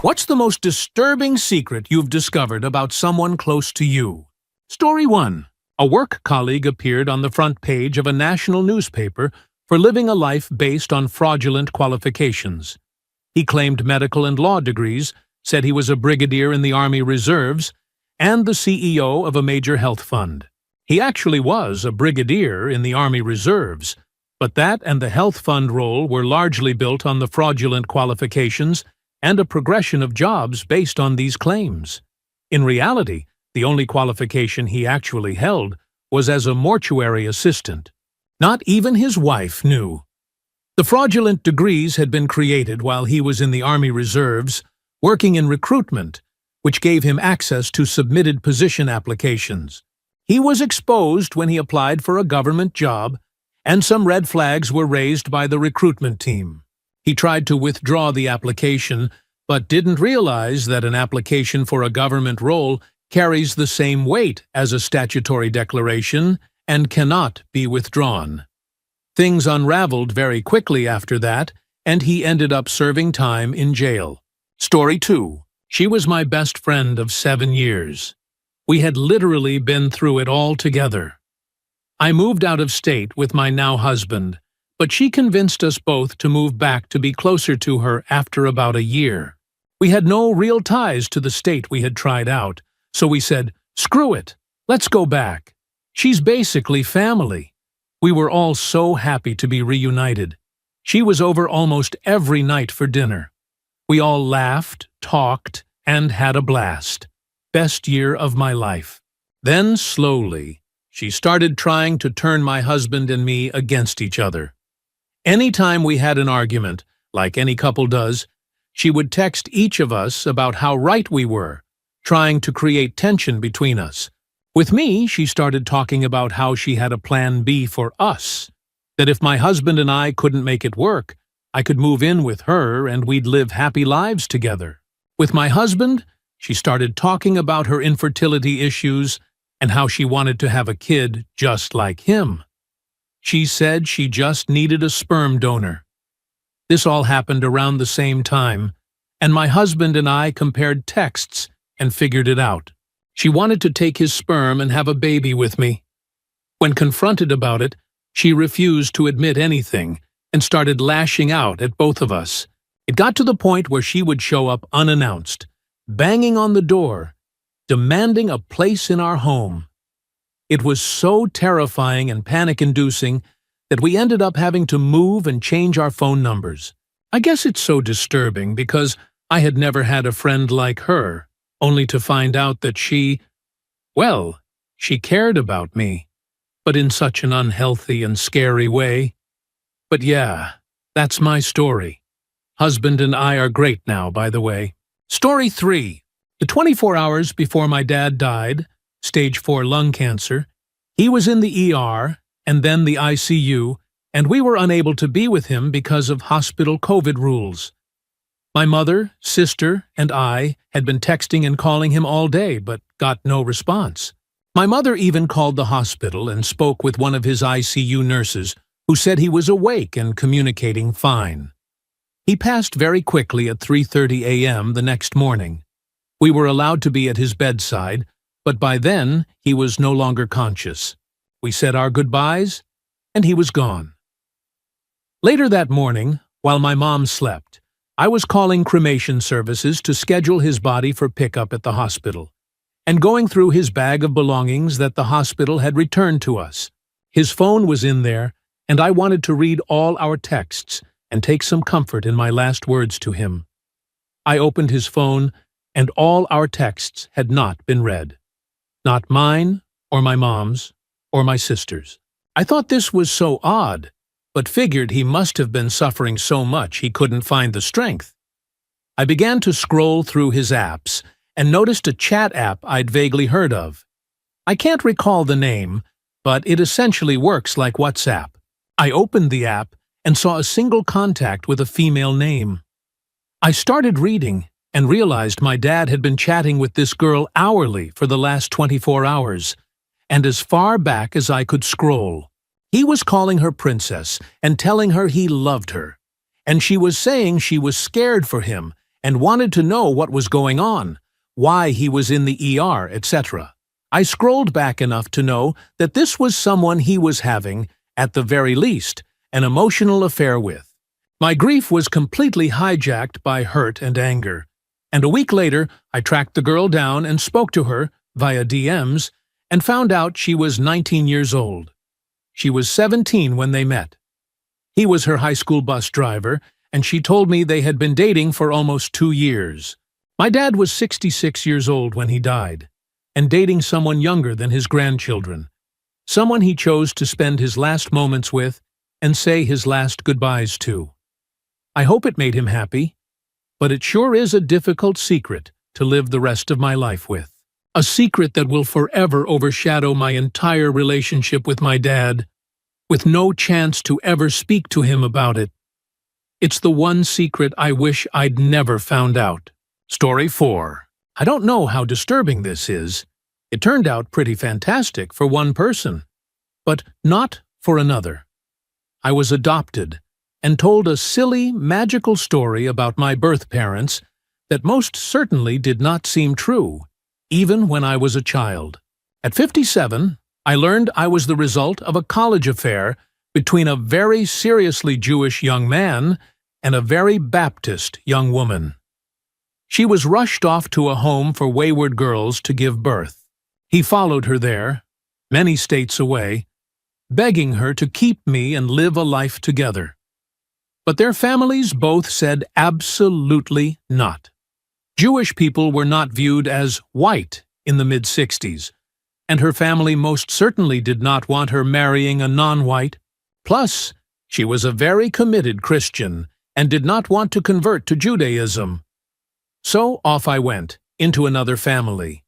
What's the most disturbing secret you've discovered about someone close to you? Story 1. A work colleague appeared on the front page of a national newspaper for living a life based on fraudulent qualifications. He claimed medical and law degrees, said he was a brigadier in the Army Reserves, and the CEO of a major health fund. He actually was a brigadier in the Army Reserves, but that and the health fund role were largely built on the fraudulent qualifications and a progression of jobs based on these claims. In reality, the only qualification he actually held was as a mortuary assistant. Not even his wife knew. The fraudulent degrees had been created while he was in the Army Reserves, working in recruitment, which gave him access to submitted position applications. He was exposed when he applied for a government job, and some red flags were raised by the recruitment team. He tried to withdraw the application, but didn't realize that an application for a government role carries the same weight as a statutory declaration and cannot be withdrawn. Things unraveled very quickly after that, and he ended up serving time in jail. Story 2. She was my best friend of 7 years. We had literally been through it all together. I moved out of state with my now husband, but she convinced us both to move back to be closer to her after about a year. We had no real ties to the state we had tried out, so we said, "Screw it, let's go back." She's basically family. We were all so happy to be reunited. She was over almost every night for dinner. We all laughed, talked, and had a blast. Best year of my life. Then, slowly, she started trying to turn my husband and me against each other. Anytime we had an argument, like any couple does, she would text each of us about how right we were, trying to create tension between us. With me, she started talking about how she had a plan B for us, that if my husband and I couldn't make it work, I could move in with her and we'd live happy lives together. With my husband, she started talking about her infertility issues and how she wanted to have a kid just like him. She said she just needed a sperm donor. This all happened around the same time, and my husband and I compared texts and figured it out. She wanted to take his sperm and have a baby with me. When confronted about it, she refused to admit anything and started lashing out at both of us. It got to the point where she would show up unannounced, banging on the door, demanding a place in our home. It was so terrifying and panic-inducing that we ended up having to move and change our phone numbers. I guess it's so disturbing because I had never had a friend like her, only to find out that she cared about me, but in such an unhealthy and scary way. But yeah, that's my story. Husband and I are great now, by the way. Story 3. The 24 hours before my dad died, stage 4 lung cancer, he was in the ER and then the ICU, and we were unable to be with him because of hospital COVID rules. My mother, sister, and I had been texting and calling him all day, but got no response. My mother even called the hospital and spoke with one of his ICU nurses, who said he was awake and communicating fine. He passed very quickly at 3:30 a.m. the next morning. We were allowed to be at his bedside, but by then he was no longer conscious. We said our goodbyes, and he was gone. Later that morning, while my mom slept, I was calling cremation services to schedule his body for pickup at the hospital, and going through his bag of belongings that the hospital had returned to us. His phone was in there, and I wanted to read all our texts and take some comfort in my last words to him. I opened his phone, and all our texts had not been read. Not mine, or my mom's, or my sister's. I thought this was so odd, but figured he must have been suffering so much he couldn't find the strength. I began to scroll through his apps and noticed a chat app I'd vaguely heard of. I can't recall the name, but it essentially works like WhatsApp. I opened the app and saw a single contact with a female name. I started reading and realized my dad had been chatting with this girl hourly for the last 24 hours, and as far back as I could scroll. He was calling her princess and telling her he loved her, and she was saying she was scared for him and wanted to know what was going on, why he was in the ER, etc. I scrolled back enough to know that this was someone he was having, at the very least, an emotional affair with. My grief was completely hijacked by hurt and anger, and a week later I tracked the girl down and spoke to her, via DMs, and found out she was 19 years old. She was 17 when they met. He was her high school bus driver, and she told me they had been dating for almost 2 years. My dad was 66 years old when he died, and dating someone younger than his grandchildren, someone he chose to spend his last moments with and say his last goodbyes to. I hope it made him happy, but it sure is a difficult secret to live the rest of my life with. A secret that will forever overshadow my entire relationship with my dad, with no chance to ever speak to him about it. It's the one secret I wish I'd never found out. Story 4. I don't know how disturbing this is. It turned out pretty fantastic for one person, but not for another. I was adopted and told a silly, magical story about my birth parents that most certainly did not seem true, even when I was a child. At 57, I learned I was the result of a college affair between a very seriously Jewish young man and a very Baptist young woman. She was rushed off to a home for wayward girls to give birth. He followed her there, many states away, begging her to keep me and live a life together. But their families both said absolutely not. Jewish people were not viewed as white in the mid-60s, and her family most certainly did not want her marrying a non-white. Plus, she was a very committed Christian and did not want to convert to Judaism. So off I went, into another family.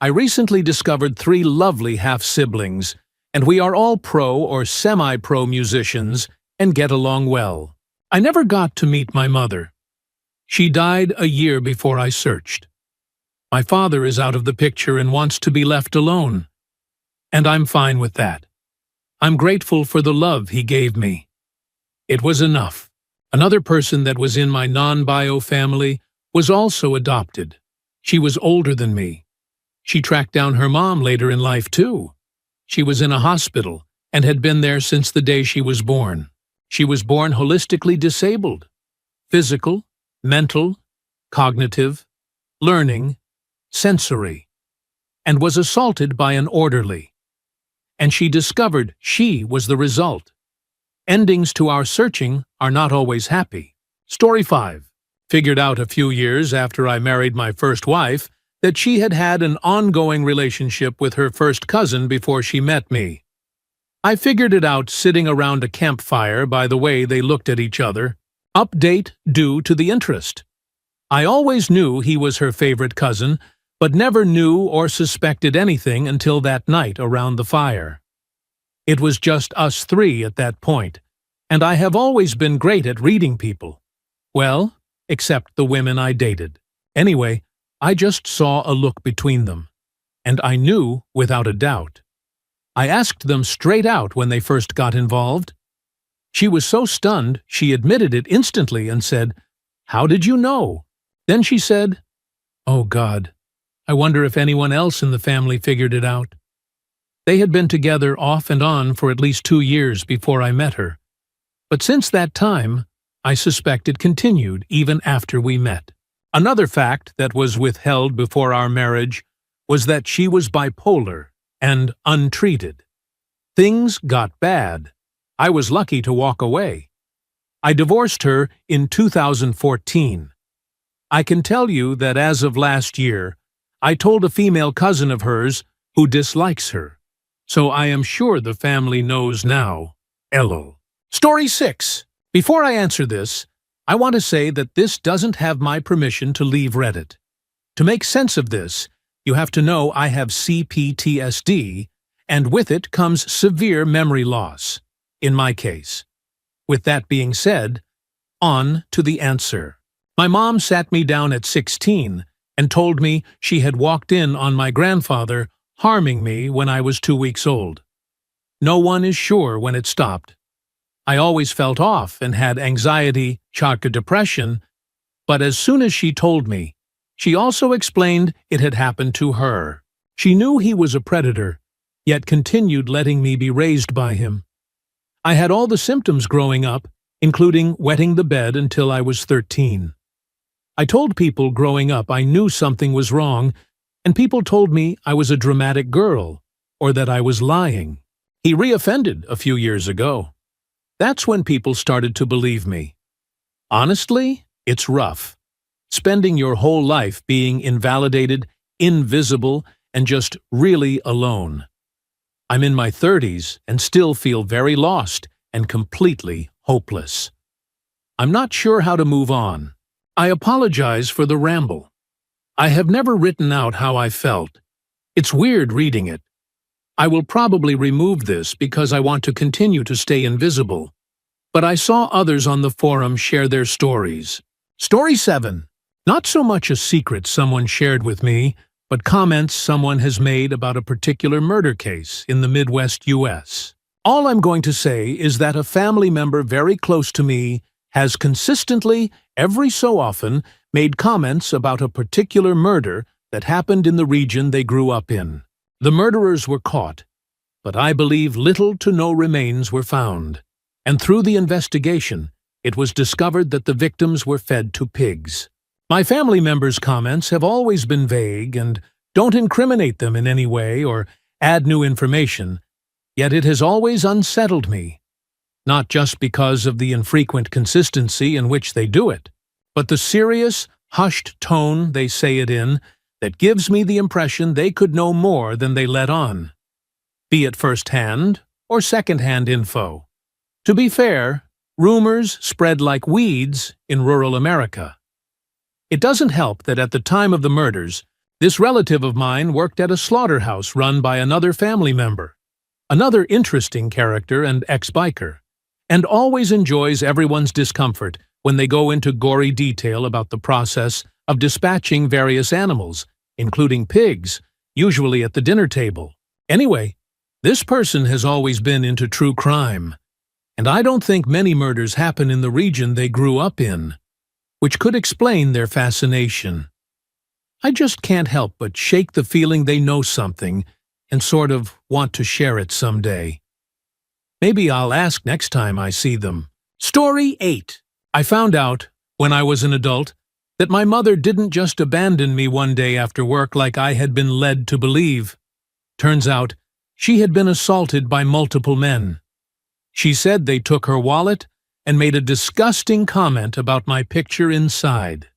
I recently discovered 3 lovely half-siblings, and we are all pro or semi-pro musicians and get along well. I never got to meet my mother. She died a year before I searched. My father is out of the picture and wants to be left alone. And I'm fine with that. I'm grateful for the love he gave me. It was enough. Another person that was in my non-bio family was also adopted. She was older than me. She tracked down her mom later in life, too. She was in a hospital and had been there since the day she was born. She was born holistically disabled. Physical, mental, cognitive, learning, sensory, and was assaulted by an orderly. And she discovered she was the result. Endings to our searching are not always happy. Story 5. Figured out a few years after I married my first wife that she had had an ongoing relationship with her first cousin before she met me. I figured it out sitting around a campfire by the way they looked at each other. Update due to the interest. I always knew he was her favorite cousin, but never knew or suspected anything until that night around the fire. It was just us 3 at that point, and I have always been great at reading people. Well, except the women I dated. Anyway, I just saw a look between them, and I knew without a doubt. I asked them straight out when they first got involved. She was so stunned she admitted it instantly and said, "How did you know?" Then she said, "Oh God, I wonder if anyone else in the family figured it out." They had been together off and on for at least 2 years before I met her. But since that time, I suspect it continued even after we met. Another fact that was withheld before our marriage was that she was bipolar and untreated. Things got bad. I was lucky to walk away. I divorced her in 2014. I can tell you that as of last year, I told a female cousin of hers who dislikes her. So I am sure the family knows now. LOL. Story 6. Before I answer this, I want to say that this doesn't have my permission to leave Reddit. To make sense of this, you have to know I have CPTSD, and with it comes severe memory loss, in my case. With that being said, on to the answer. My mom sat me down at 16 and told me she had walked in on my grandfather harming me when I was 2 weeks old. No one is sure when it stopped. I always felt off and had anxiety, childhood depression, But as soon as she told me, she also explained it had happened to her. She knew he was a predator, yet continued letting me be raised by him. I had all the symptoms growing up, including wetting the bed until I was 13. I told people growing up I knew something was wrong, and people told me I was a dramatic girl, or that I was lying. He reoffended a few years ago. That's when people started to believe me. Honestly, it's rough. Spending your whole life being invalidated, invisible, and just really alone. I'm in my 30s and still feel very lost and completely hopeless. I'm not sure how to move on. I apologize for the ramble. I have never written out how I felt. It's weird reading it. I will probably remove this because I want to continue to stay invisible. But I saw others on the forum share their stories. Story 7. Not so much a secret someone shared with me, but comments someone has made about a particular murder case in the Midwest U.S. All I'm going to say is that a family member very close to me has consistently, every so often, made comments about a particular murder that happened in the region they grew up in. The murderers were caught, but I believe little to no remains were found. And through the investigation, it was discovered that the victims were fed to pigs. My family members' comments have always been vague and don't incriminate them in any way or add new information, yet it has always unsettled me. Not just because of the infrequent consistency in which they do it, but the serious, hushed tone they say it in that gives me the impression they could know more than they let on, be it first-hand or second-hand info. To be fair, rumors spread like weeds in rural America. It doesn't help that at the time of the murders, this relative of mine worked at a slaughterhouse run by another family member, another interesting character and ex-biker, and always enjoys everyone's discomfort when they go into gory detail about the process of dispatching various animals, including pigs, usually at the dinner table. Anyway, this person has always been into true crime, and I don't think many murders happen in the region they grew up in, which could explain their fascination. I just can't help but shake the feeling they know something and sort of want to share it someday. Maybe I'll ask next time I see them. Story 8. I found out, when I was an adult, that my mother didn't just abandon me one day after work like I had been led to believe. Turns out, she had been assaulted by multiple men. She said they took her wallet and made a disgusting comment about my picture inside.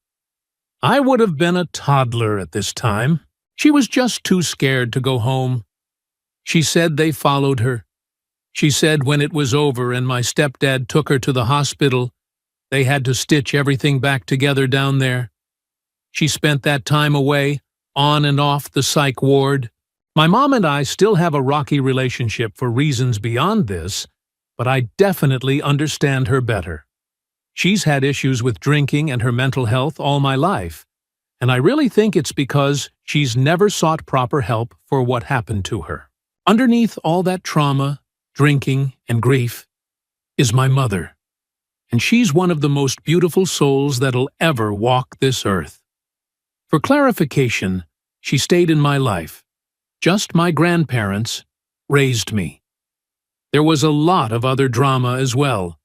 I would have been a toddler at this time. She was just too scared to go home. She said they followed her. She said when it was over and my stepdad took her to the hospital, they had to stitch everything back together down there. She spent that time away, on and off the psych ward. My mom and I still have a rocky relationship for reasons beyond this, but I definitely understand her better. She's had issues with drinking and her mental health all my life, and I really think it's because she's never sought proper help for what happened to her. Underneath all that trauma, drinking, and grief is my mother, and she's one of the most beautiful souls that'll ever walk this earth. For clarification, she stayed in my life. Just my grandparents raised me. There was a lot of other drama as well,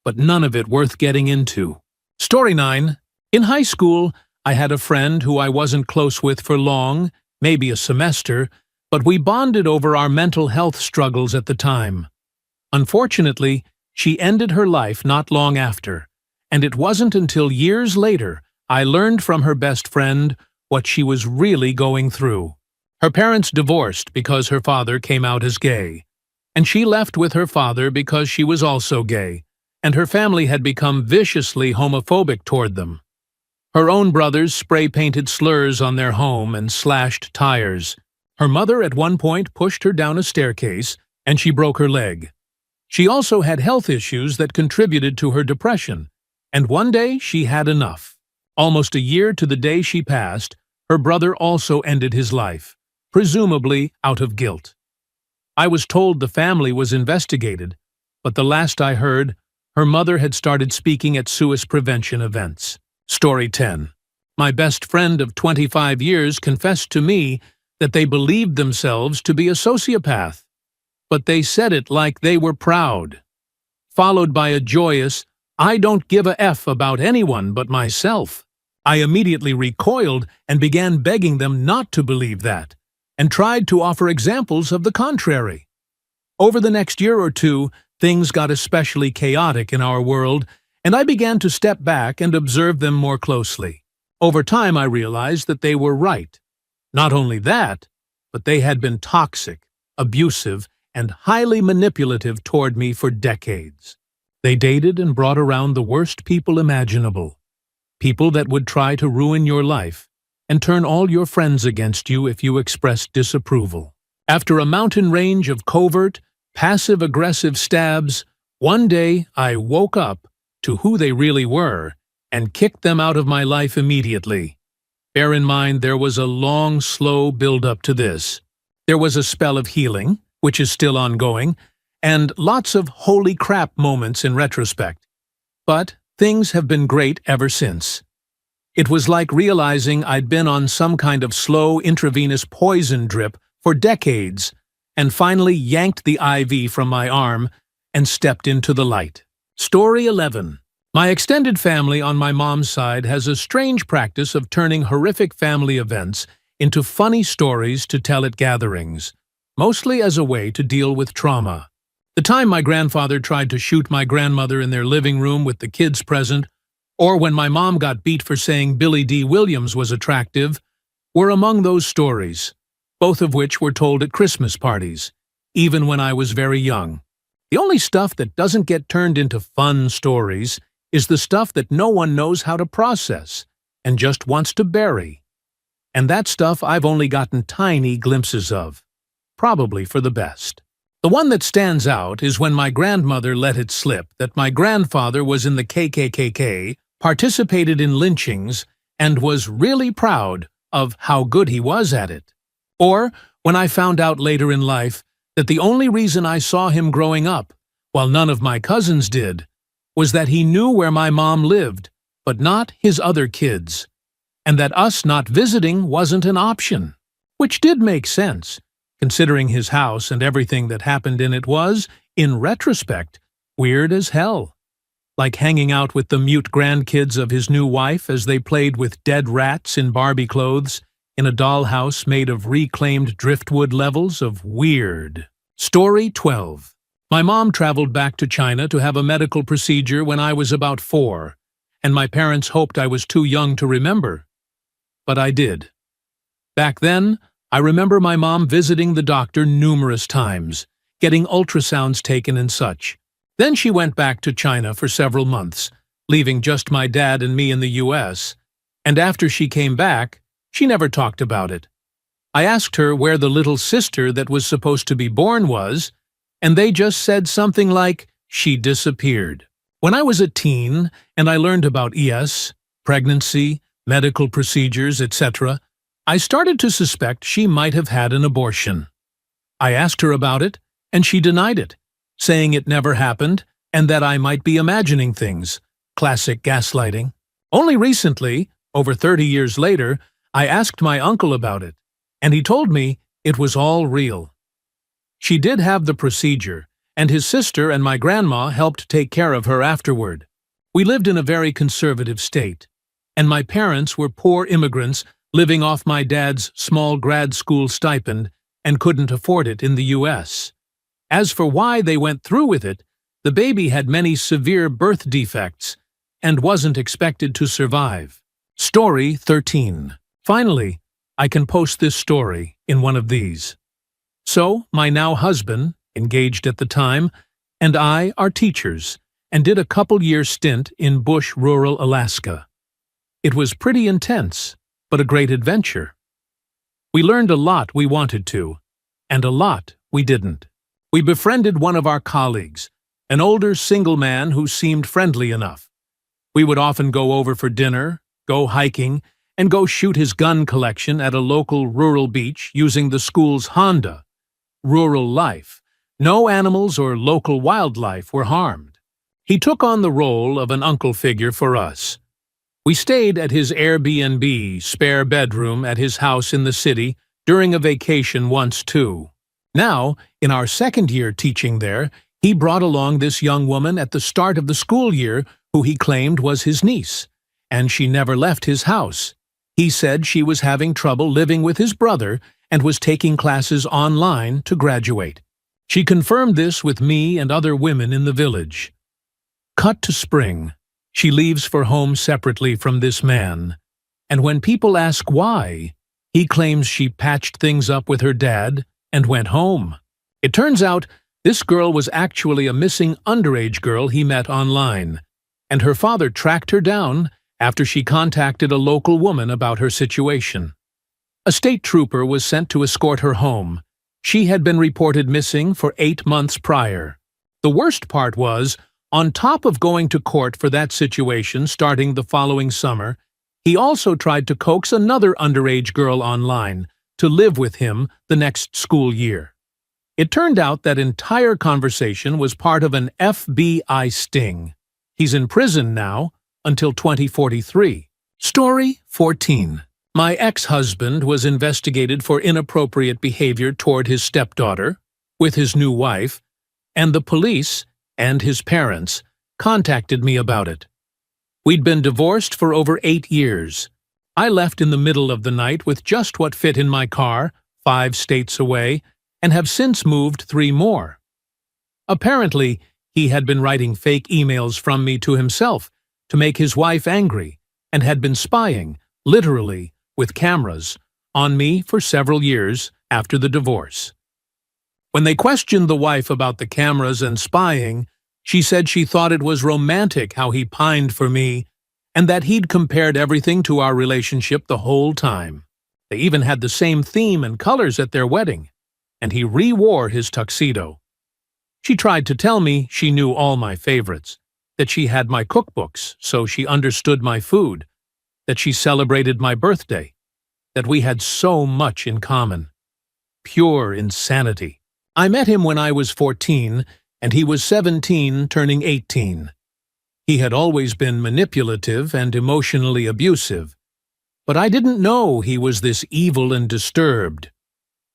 but none of it worth getting into. Story 9. In high school, I had a friend who I wasn't close with for long, maybe a semester, but we bonded over our mental health struggles at the time. Unfortunately, she ended her life not long after, and it wasn't until years later I learned from her best friend what she was really going through. Her parents divorced because her father came out as gay, and she left with her father because she was also gay, and her family had become viciously homophobic toward them. Her own brothers spray-painted slurs on their home and slashed tires. Her mother at one point pushed her down a staircase, and she broke her leg. She also had health issues that contributed to her depression, and one day she had enough. Almost a year to the day she passed, her brother also ended his life, presumably out of guilt. I was told the family was investigated, but the last I heard, her mother had started speaking at suicide prevention events. Story 10. My best friend of 25 years confessed to me that they believed themselves to be a sociopath, but they said it like they were proud. Followed by a joyous, "I don't give a F about anyone but myself." I immediately recoiled and began begging them not to believe that, and tried to offer examples of the contrary. Over the next year or two, things got especially chaotic in our world, and I began to step back and observe them more closely. Over time, I realized that they were right. Not only that, but they had been toxic, abusive, and highly manipulative toward me for decades. They dated and brought around the worst people imaginable. People that would try to ruin your life and turn all your friends against you if you expressed disapproval. After a mountain range of covert, passive-aggressive stabs, one day I woke up to who they really were and kicked them out of my life immediately. Bear in mind there was a long, slow build-up to this. There was a spell of healing, which is still ongoing, and lots of holy crap moments in retrospect. But things have been great ever since. It was like realizing I'd been on some kind of slow intravenous poison drip for decades, and finally yanked the IV from my arm and stepped into the light. Story 11. My extended family on my mom's side has a strange practice of turning horrific family events into funny stories to tell at gatherings, mostly as a way to deal with trauma. The time my grandfather tried to shoot my grandmother in their living room with the kids present, or when my mom got beat for saying Billy D. Williams was attractive, were among those stories, both of which were told at Christmas parties, even when I was very young. The only stuff that doesn't get turned into fun stories is the stuff that no one knows how to process and just wants to bury. And that stuff I've only gotten tiny glimpses of, probably for the best. The one that stands out is when my grandmother let it slip that my grandfather was in the KKK, participated in lynchings, and was really proud of how good he was at it. Or when I found out later in life that the only reason I saw him growing up, while none of my cousins did, was that he knew where my mom lived, but not his other kids, and that us not visiting wasn't an option, which did make sense, considering his house and everything that happened in it was, in retrospect, weird as hell. Like hanging out with the mute grandkids of his new wife as they played with dead rats in Barbie clothes in a dollhouse made of reclaimed driftwood levels of weird. Story 12. My mom traveled back to China to have a medical procedure when I was about 4, and my parents hoped I was too young to remember. But I did. Back then, I remember my mom visiting the doctor numerous times, getting ultrasounds taken and such. Then she went back to China for several months, leaving just my dad and me in the US, and after she came back, she never talked about it. I asked her where the little sister that was supposed to be born was, and they just said something like, she disappeared. When I was a teen and I learned about ES, pregnancy, medical procedures, etc., I started to suspect she might have had an abortion. I asked her about it, and she denied it, saying it never happened and that I might be imagining things. Classic gaslighting. Only recently, over 30 years later, I asked my uncle about it, and he told me it was all real. She did have the procedure, and his sister and my grandma helped take care of her afterward. We lived in a very conservative state, and my parents were poor immigrants living off my dad's small grad school stipend and couldn't afford it in the US. As for why they went through with it, the baby had many severe birth defects and wasn't expected to survive. Story 13. Finally, I can post this story in one of these. So, my now husband, engaged at the time, and I are teachers and did a couple-year stint in bush rural Alaska. It was pretty intense, but a great adventure. We learned a lot we wanted to, and a lot we didn't. We befriended one of our colleagues, an older single man who seemed friendly enough. We would often go over for dinner, go hiking, and go shoot his gun collection at a local rural beach using the school's Honda. Rural life. No animals or local wildlife were harmed. He took on the role of an uncle figure for us. We stayed at his Airbnb spare bedroom at his house in the city during a vacation once too. Now, in our second year teaching there, he brought along this young woman at the start of the school year who he claimed was his niece, and she never left his house. He said she was having trouble living with his brother and was taking classes online to graduate. She confirmed this with me and other women in the village. Cut to spring. She leaves for home separately from this man, and when people ask why, he claims she patched things up with her dad and went home. It turns out this girl was actually a missing underage girl he met online, and her father tracked her down after she contacted a local woman about her situation. A state trooper was sent to escort her home. She had been reported missing for 8 months prior. The worst part was, on top of going to court for that situation starting the following summer, he also tried to coax another underage girl online to live with him the next school year. It turned out that entire conversation was part of an FBI sting. He's in prison now until 2043. Story 14. My ex-husband was investigated for inappropriate behavior toward his stepdaughter, with his new wife, and the police and his parents contacted me about it. We'd been divorced for over 8 years. I left in the middle of the night with just what fit in my car, 5 states away, and have since moved 3 more. Apparently, he had been writing fake emails from me to himself to make his wife angry and had been spying, literally, with cameras, on me for several years after the divorce. When they questioned the wife about the cameras and spying, she said she thought it was romantic how he pined for me and that he'd compared everything to our relationship the whole time. They even had the same theme and colors at their wedding, and he re-wore his tuxedo. She tried to tell me she knew all my favorites, that she had my cookbooks so she understood my food, that she celebrated my birthday, that we had so much in common. Pure insanity. I met him when I was 14, and he was 17, turning 18. He had always been manipulative and emotionally abusive, but I didn't know he was this evil and disturbed.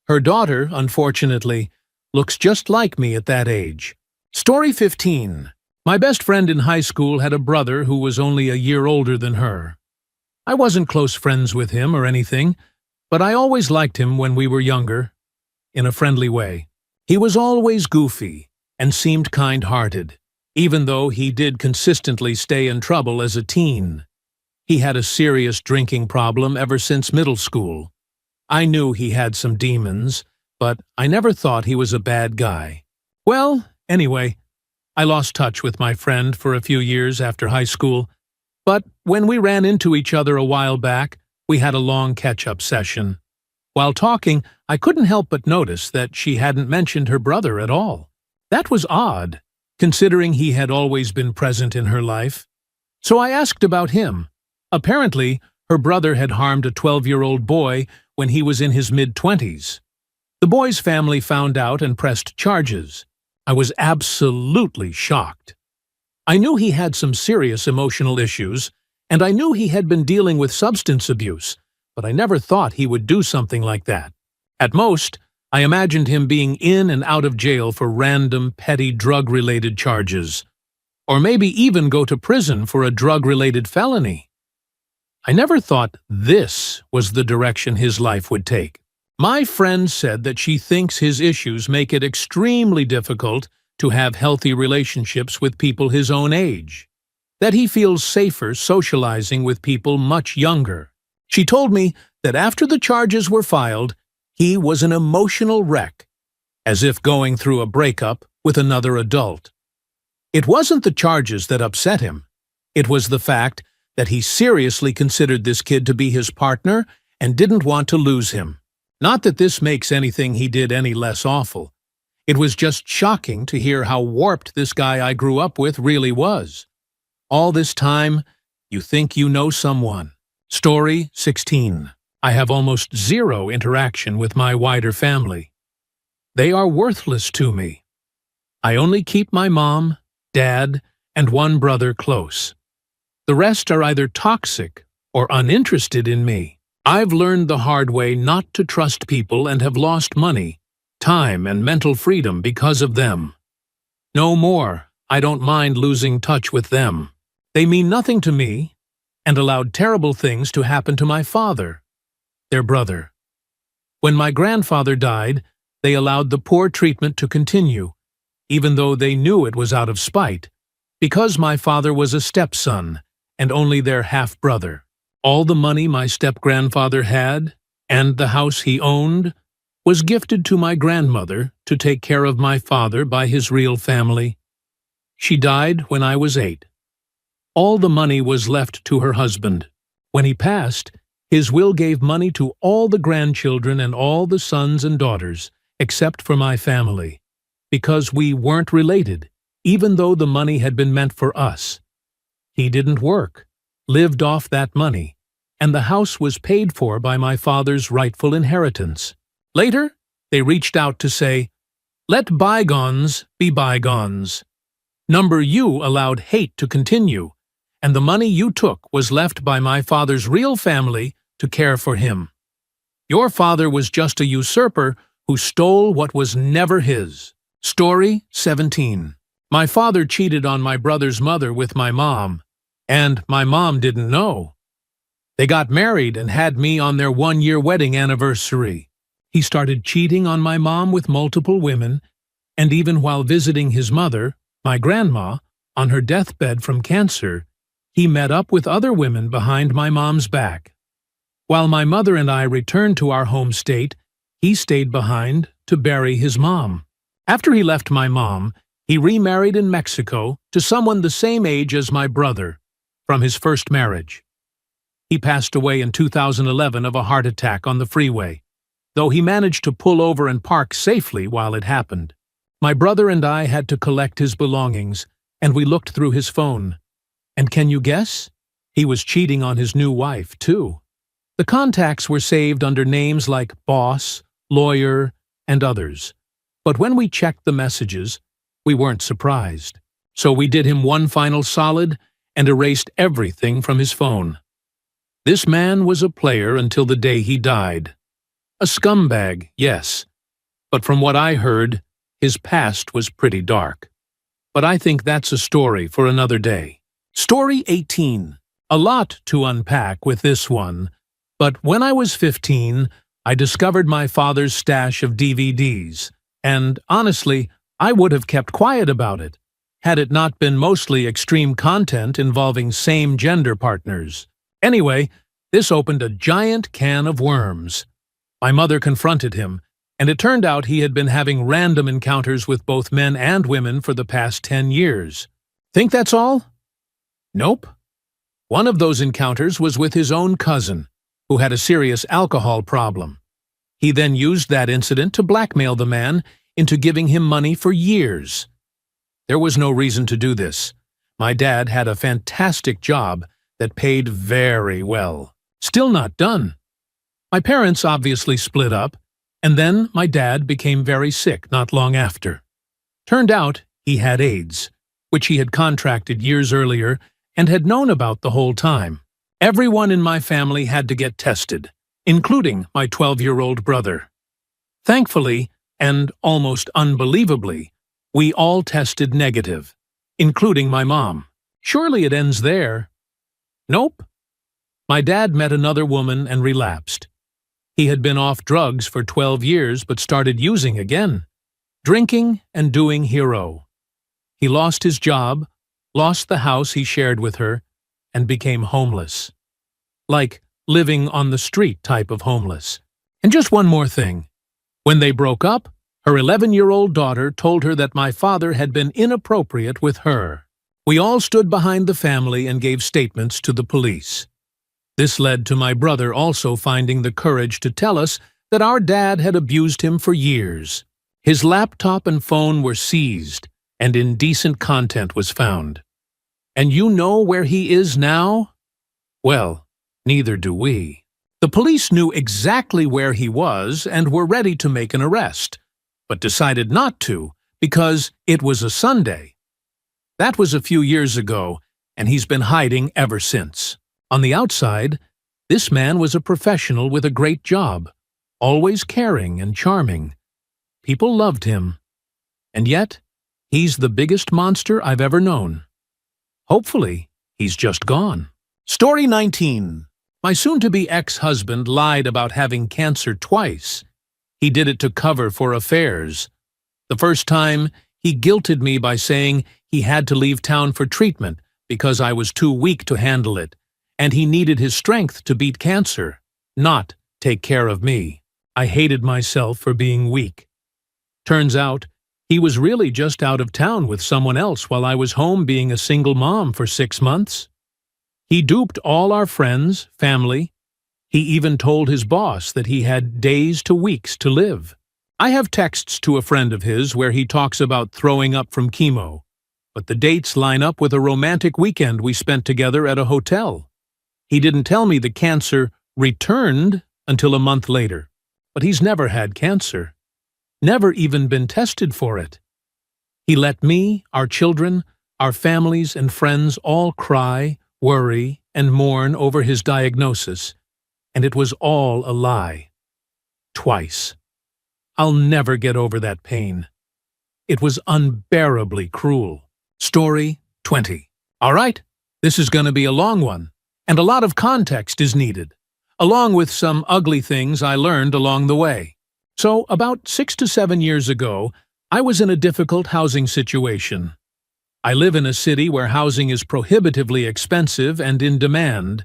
Her daughter, unfortunately, looks just like me at that age. Story 15. My best friend in high school had a brother who was only a year older than her. I wasn't close friends with him or anything, but I always liked him when we were younger, in a friendly way. He was always goofy and seemed kind-hearted, even though he did consistently stay in trouble as a teen. He had a serious drinking problem ever since middle school. I knew he had some demons, but I never thought he was a bad guy. Well, anyway, I lost touch with my friend for a few years after high school, but when we ran into each other a while back, we had a long catch-up session. While talking, I couldn't help but notice that she hadn't mentioned her brother at all. That was odd, considering he had always been present in her life. So I asked about him. Apparently, her brother had harmed a 12-year-old boy when he was in his mid-20s. The boy's family found out and pressed charges. I was absolutely shocked. I knew he had some serious emotional issues, and I knew he had been dealing with substance abuse, but I never thought he would do something like that. At most, I imagined him being in and out of jail for random, petty drug-related charges, or maybe even go to prison for a drug-related felony. I never thought this was the direction his life would take. My friend said that she thinks his issues make it extremely difficult to have healthy relationships with people his own age, that he feels safer socializing with people much younger. She told me that after the charges were filed, he was an emotional wreck, as if going through a breakup with another adult. It wasn't the charges that upset him. It was the fact that he seriously considered this kid to be his partner and didn't want to lose him. Not that this makes anything he did any less awful. It was just shocking to hear how warped this guy I grew up with really was. All this time, you think you know someone. Story 16. I have almost zero interaction with my wider family. They are worthless to me. I only keep my mom, dad, and one brother close. The rest are either toxic or uninterested in me. I've learned the hard way not to trust people and have lost money, time, and mental freedom because of them. No more. I don't mind losing touch with them. They mean nothing to me and allowed terrible things to happen to my father, their brother. When my grandfather died, they allowed the poor treatment to continue, even though they knew it was out of spite, because my father was a stepson and only their half-brother. All the money my step-grandfather had, and the house he owned, was gifted to my grandmother to take care of my father by his real family. She died when I was 8. All the money was left to her husband. When he passed, his will gave money to all the grandchildren and all the sons and daughters, except for my family, because we weren't related, even though the money had been meant for us. He didn't work, lived off that money, and the house was paid for by my father's rightful inheritance. Later, they reached out to say, "Let bygones be bygones." Number you allowed hate to continue, and the money you took was left by my father's real family to care for him. Your father was just a usurper who stole what was never his. Story 17. My father cheated on my brother's mother with my mom, and my mom didn't know. They got married and had me on their 1-year wedding anniversary. He started cheating on my mom with multiple women, and even while visiting his mother, my grandma, on her deathbed from cancer, he met up with other women behind my mom's back. While my mother and I returned to our home state, he stayed behind to bury his mom. After he left my mom, he remarried in Mexico to someone the same age as my brother, from his first marriage. He passed away in 2011 of a heart attack on the freeway, though he managed to pull over and park safely while it happened. My brother and I had to collect his belongings, and we looked through his phone. And can you guess? He was cheating on his new wife, too. The contacts were saved under names like boss, lawyer, and others. But when we checked the messages, we weren't surprised. So we did him one final solid and erased everything from his phone. This man was a player until the day he died. A scumbag, yes. But from what I heard, his past was pretty dark. But I think that's a story for another day. Story 18. A lot to unpack with this one. But when I was 15, I discovered my father's stash of DVDs, and honestly, I would have kept quiet about it, had it not been mostly extreme content involving same-gender partners. Anyway, this opened a giant can of worms. My mother confronted him, and it turned out he had been having random encounters with both men and women for the past 10 years. Think that's all? Nope. One of those encounters was with his own cousin, who had a serious alcohol problem. He then used that incident to blackmail the man into giving him money for years. There was no reason to do this. My dad had a fantastic job that paid very well. Still not done. My parents obviously split up, and then my dad became very sick not long after. Turned out he had AIDS, which he had contracted years earlier and had known about the whole time. Everyone in my family had to get tested, including my 12-year-old brother. Thankfully, and almost unbelievably, we all tested negative, including my mom. Surely it ends there. Nope. My dad met another woman and relapsed. He had been off drugs for 12 years but started using again, drinking and doing hero. He lost his job, lost the house he shared with her, and became homeless. Like living on the street type of homeless. And just one more thing. When they broke up, her 11-year-old daughter told her that my father had been inappropriate with her. We all stood behind the family and gave statements to the police. This led to my brother also finding the courage to tell us that our dad had abused him for years. His laptop and phone were seized, and indecent content was found. And you know where he is now? Well, neither do we. The police knew exactly where he was and were ready to make an arrest, but decided not to because it was a Sunday. That was a few years ago, and he's been hiding ever since. On the outside, this man was a professional with a great job, always caring and charming. People loved him. And yet, he's the biggest monster I've ever known. Hopefully, he's just gone. Story 19. My soon-to-be ex-husband lied about having cancer twice. He did it to cover for affairs. The first time, he guilted me by saying he had to leave town for treatment because I was too weak to handle it, and he needed his strength to beat cancer, not take care of me. I hated myself for being weak. Turns out, he was really just out of town with someone else while I was home being a single mom for 6 months. He duped all our friends, family. He even told his boss that he had days to weeks to live. I have texts to a friend of his where he talks about throwing up from chemo, but the dates line up with a romantic weekend we spent together at a hotel. He didn't tell me the cancer returned until a month later, but he's never had cancer. Never even been tested for it. He let me, our children, our families and friends all cry, worry, and mourn over his diagnosis, and it was all a lie. Twice. I'll never get over that pain. It was unbearably cruel. Story 20. All right, this is going to be a long one, and a lot of context is needed, along with some ugly things I learned along the way. So, about 6 to 7 years ago, I was in a difficult housing situation. I live in a city where housing is prohibitively expensive and in demand,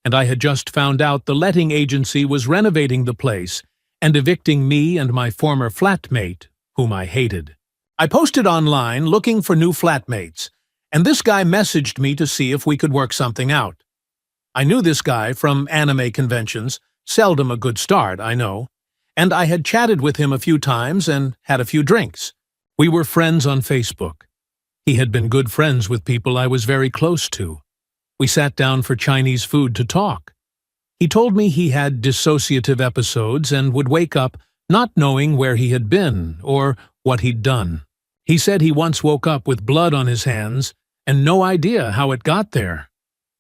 and I had just found out the letting agency was renovating the place and evicting me and my former flatmate, whom I hated. I posted online looking for new flatmates, and this guy messaged me to see if we could work something out. I knew this guy from anime conventions, seldom a good start, I know, and I had chatted with him a few times and had a few drinks. We were friends on Facebook. He had been good friends with people I was very close to. We sat down for Chinese food to talk. He told me he had dissociative episodes and would wake up not knowing where he had been or what he'd done. He said he once woke up with blood on his hands and no idea how it got there.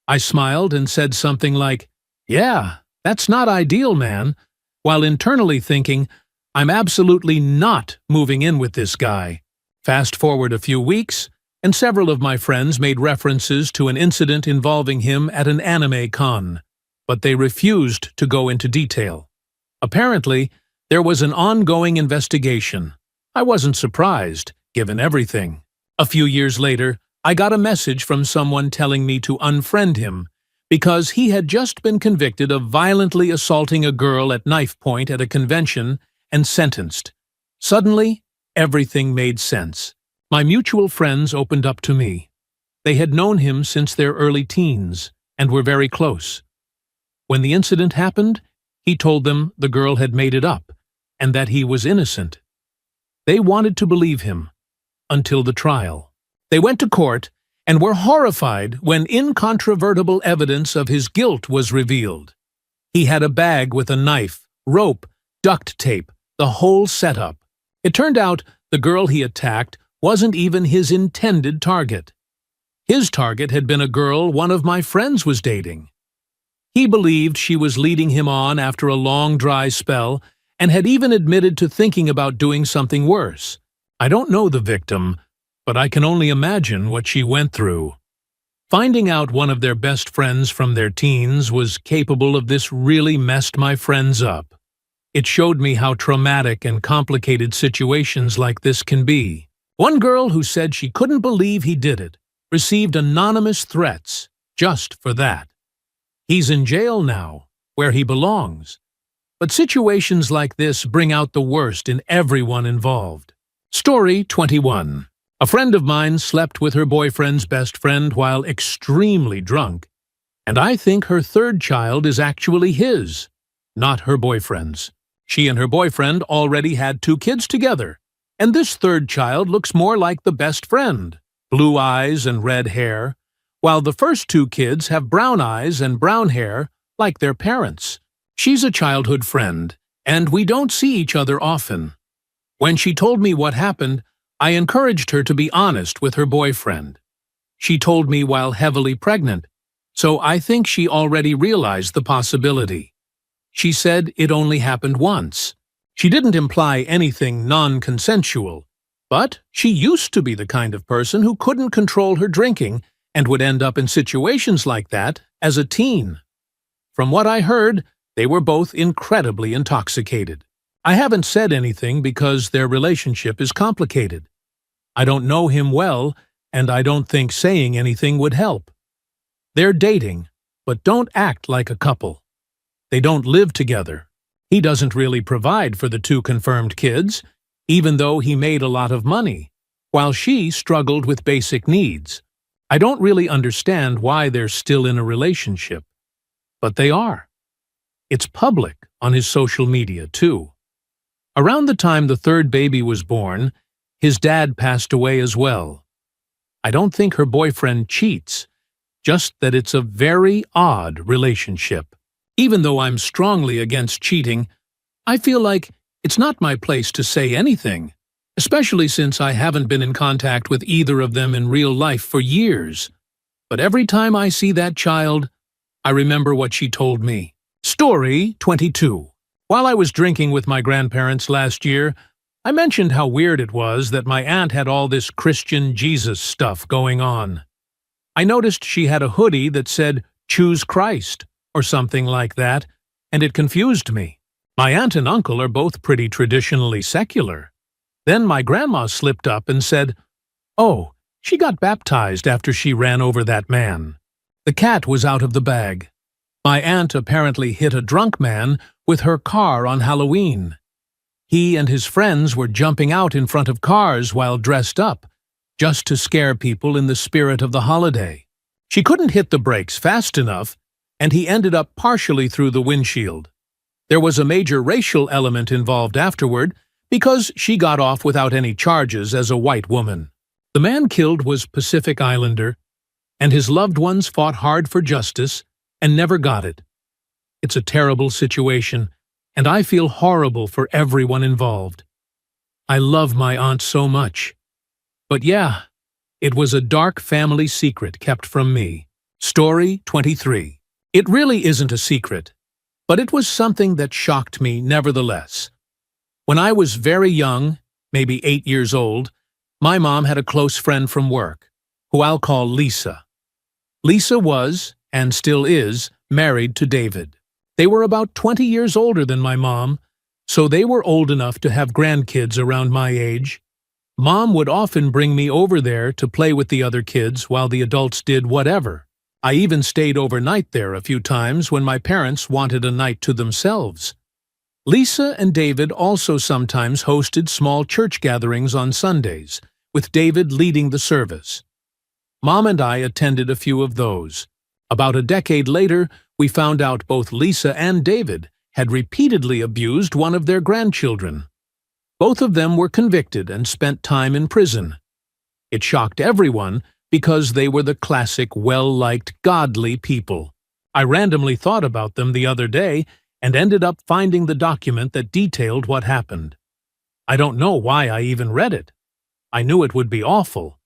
I smiled and said something like, "Yeah, that's not ideal, man," while internally thinking, I'm absolutely not moving in with this guy. Fast forward a few weeks, and several of my friends made references to an incident involving him at an anime con, but they refused to go into detail. Apparently, there was an ongoing investigation. I wasn't surprised, given everything. A few years later, I got a message from someone telling me to unfriend him because he had just been convicted of violently assaulting a girl at knife point at a convention and sentenced. Suddenly, everything made sense. My mutual friends opened up to me. They had known him since their early teens and were very close. When the incident happened, he told them the girl had made it up and that he was innocent. They wanted to believe him until the trial. They went to court and were horrified when incontrovertible evidence of his guilt was revealed. He had a bag with a knife, rope, duct tape, the whole setup. It turned out the girl he attacked wasn't even his intended target. His target had been a girl one of my friends was dating. He believed she was leading him on after a long dry spell and had even admitted to thinking about doing something worse. I don't know the victim, but I can only imagine what she went through. Finding out one of their best friends from their teens was capable of this really messed my friends up. It showed me how traumatic and complicated situations like this can be. One girl who said she couldn't believe he did it received anonymous threats just for that. He's in jail now, where he belongs. But situations like this bring out the worst in everyone involved. Story 21. A friend of mine slept with her boyfriend's best friend while extremely drunk, and I think her third child is actually his, not her boyfriend's. She and her boyfriend already had 2 kids together, and this third child looks more like the best friend, blue eyes and red hair, while the first 2 kids have brown eyes and brown hair like their parents. She's a childhood friend, and we don't see each other often. When she told me what happened, I encouraged her to be honest with her boyfriend. She told me while heavily pregnant, so I think she already realized the possibility. She said it only happened once. She didn't imply anything non-consensual, but she used to be the kind of person who couldn't control her drinking and would end up in situations like that as a teen. From what I heard, they were both incredibly intoxicated. I haven't said anything because their relationship is complicated. I don't know him well, and I don't think saying anything would help. They're dating, but don't act like a couple. They don't live together. He doesn't really provide for the two confirmed kids, even though he made a lot of money, while she struggled with basic needs. I don't really understand why they're still in a relationship. But they are. It's public on his social media, too. Around the time the third baby was born, his dad passed away as well. I don't think her boyfriend cheats, just that it's a very odd relationship. Even though I'm strongly against cheating, I feel like it's not my place to say anything, especially since I haven't been in contact with either of them in real life for years. But every time I see that child, I remember what she told me. Story 22. While I was drinking with my grandparents last year, I mentioned how weird it was that my aunt had all this Christian Jesus stuff going on. I noticed she had a hoodie that said, "Choose Christ," or something like that, and it confused me. My aunt and uncle are both pretty traditionally secular. Then my grandma slipped up and said, "Oh, she got baptized after she ran over that man." The cat was out of the bag. My aunt apparently hit a drunk man with her car on Halloween. He and his friends were jumping out in front of cars while dressed up, just to scare people in the spirit of the holiday. She couldn't hit the brakes fast enough, and he ended up partially through the windshield. There was a major racial element involved afterward because she got off without any charges as a white woman. The man killed was Pacific Islander, and his loved ones fought hard for justice and never got it. It's a terrible situation, and I feel horrible for everyone involved. I love my aunt so much. But yeah, it was a dark family secret kept from me. Story 23. It really isn't a secret, but it was something that shocked me nevertheless. When I was very young, maybe 8 years old, my mom had a close friend from work, who I'll call Lisa. Lisa was, and still is, married to David. They were about 20 years older than my mom, so they were old enough to have grandkids around my age. Mom would often bring me over there to play with the other kids while the adults did whatever. I even stayed overnight there a few times when my parents wanted a night to themselves. Lisa and David also sometimes hosted small church gatherings on Sundays, with David leading the service. Mom and I attended a few of those. About a decade later, we found out both Lisa and David had repeatedly abused one of their grandchildren. Both of them were convicted and spent time in prison. It shocked everyone because they were the classic, well-liked, godly people. I randomly thought about them the other day and ended up finding the document that detailed what happened. I don't know why I even read it. I knew it would be awful.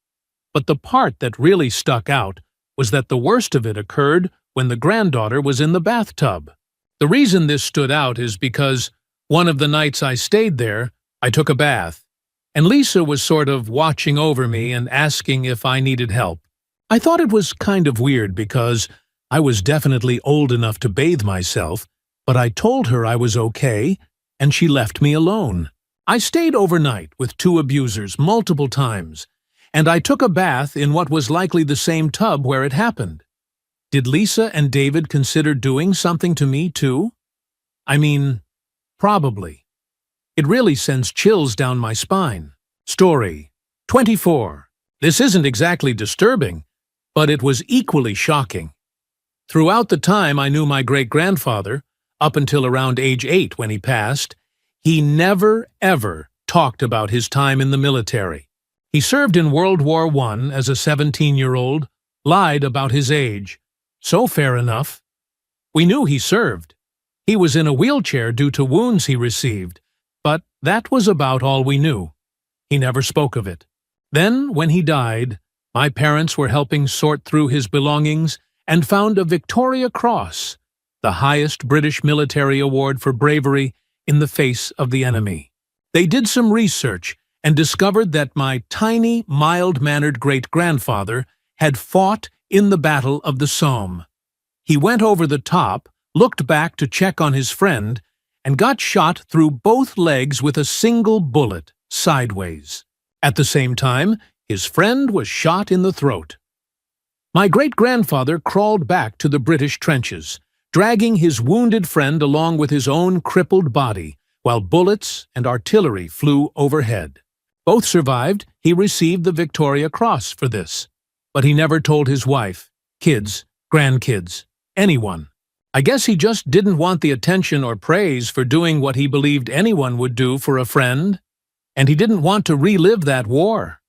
But the part that really stuck out was that the worst of it occurred when the granddaughter was in the bathtub. The reason this stood out is because one of the nights I stayed there, I took a bath, and Lisa was sort of watching over me and asking if I needed help. I thought it was kind of weird because I was definitely old enough to bathe myself, but I told her I was okay, and she left me alone. I stayed overnight with two abusers multiple times, and I took a bath in what was likely the same tub where it happened. Did Lisa and David consider doing something to me too? I mean, probably. It really sends chills down my spine. Story 24. This isn't exactly disturbing, but it was equally shocking. Throughout the time I knew my great-grandfather, up until around age 8 when he passed, he never, ever talked about his time in the military. He served in World War I as a 17-year-old, lied about his age. So fair enough. We knew he served. He was in a wheelchair due to wounds he received, but that was about all we knew. He never spoke of it. Then, when he died, My parents were helping sort through his belongings and found a Victoria Cross, the highest British military award for bravery in the face of the enemy. They did some research and discovered that my tiny, mild-mannered great-grandfather had fought in the Battle of the Somme. He went over the top, looked back to check on his friend, and got shot through both legs with a single bullet, sideways. At the same time, his friend was shot in the throat. My great-grandfather crawled back to the British trenches, dragging his wounded friend along with his own crippled body, while bullets and artillery flew overhead. Both survived. He received the Victoria Cross for this. But he never told his wife, kids, grandkids, anyone. I guess he just didn't want the attention or praise for doing what he believed anyone would do for a friend, and he didn't want to relive that war.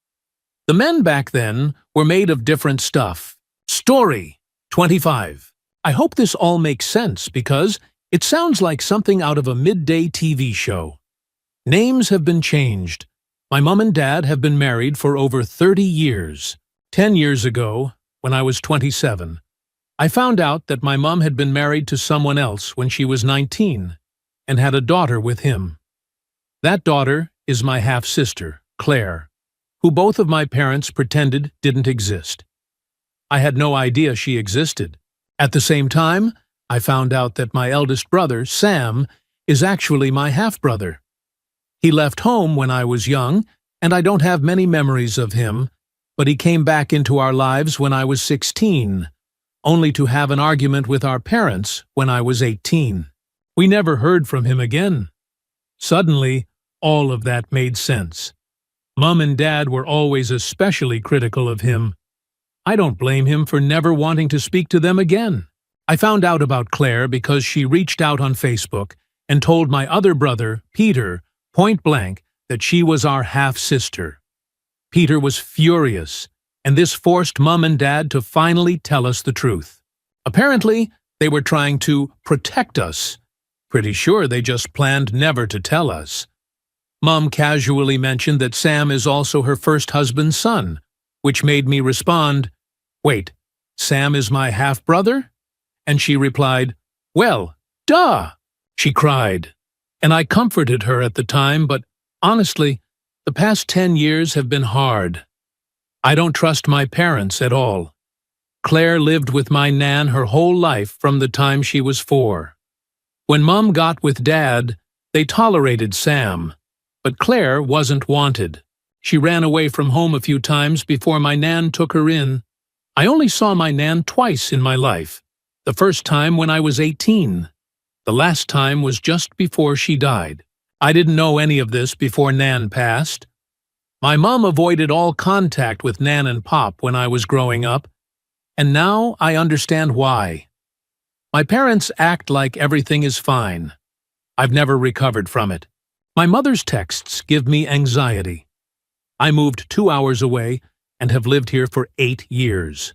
The men back then were made of different stuff. Story 25. I hope this all makes sense because it sounds like something out of a midday TV show. Names have been changed. My mom and dad have been married for over 30 years. 10 years ago, when I was 27, I found out that my mom had been married to someone else when she was 19 and had a daughter with him. That daughter is my half-sister, Claire, who both of my parents pretended didn't exist. I had no idea she existed. At the same time, I found out that my eldest brother, Sam, is actually my half-brother. He left home when I was young, and I don't have many memories of him, but he came back into our lives when I was 16, only to have an argument with our parents when I was 18. We never heard from him again. Suddenly, all of that made sense. Mom and Dad were always especially critical of him. I don't blame him for never wanting to speak to them again. I found out about Claire because she reached out on Facebook and told my other brother, Peter, point blank, that she was our half-sister. Peter was furious, and this forced Mom and Dad to finally tell us the truth. Apparently, they were trying to protect us. Pretty sure they just planned never to tell us. Mom casually mentioned that Sam is also her first husband's son, which made me respond, "Wait, Sam is my half-brother?" And she replied, "Well, duh!" She cried. And I comforted her at the time, but honestly, the past 10 years have been hard. I don't trust my parents at all. Claire lived with my nan her whole life from the time she was 4. When Mom got with Dad, they tolerated Sam, but Claire wasn't wanted. She ran away from home a few times before my nan took her in. I only saw my nan twice in my life. The first time when I was 18. The last time was just before she died. I didn't know any of this before Nan passed. My mom avoided all contact with Nan and Pop when I was growing up, and now I understand why. My parents act like everything is fine. I've never recovered from it. My mother's texts give me anxiety. I moved 2 hours away and have lived here for 8 years.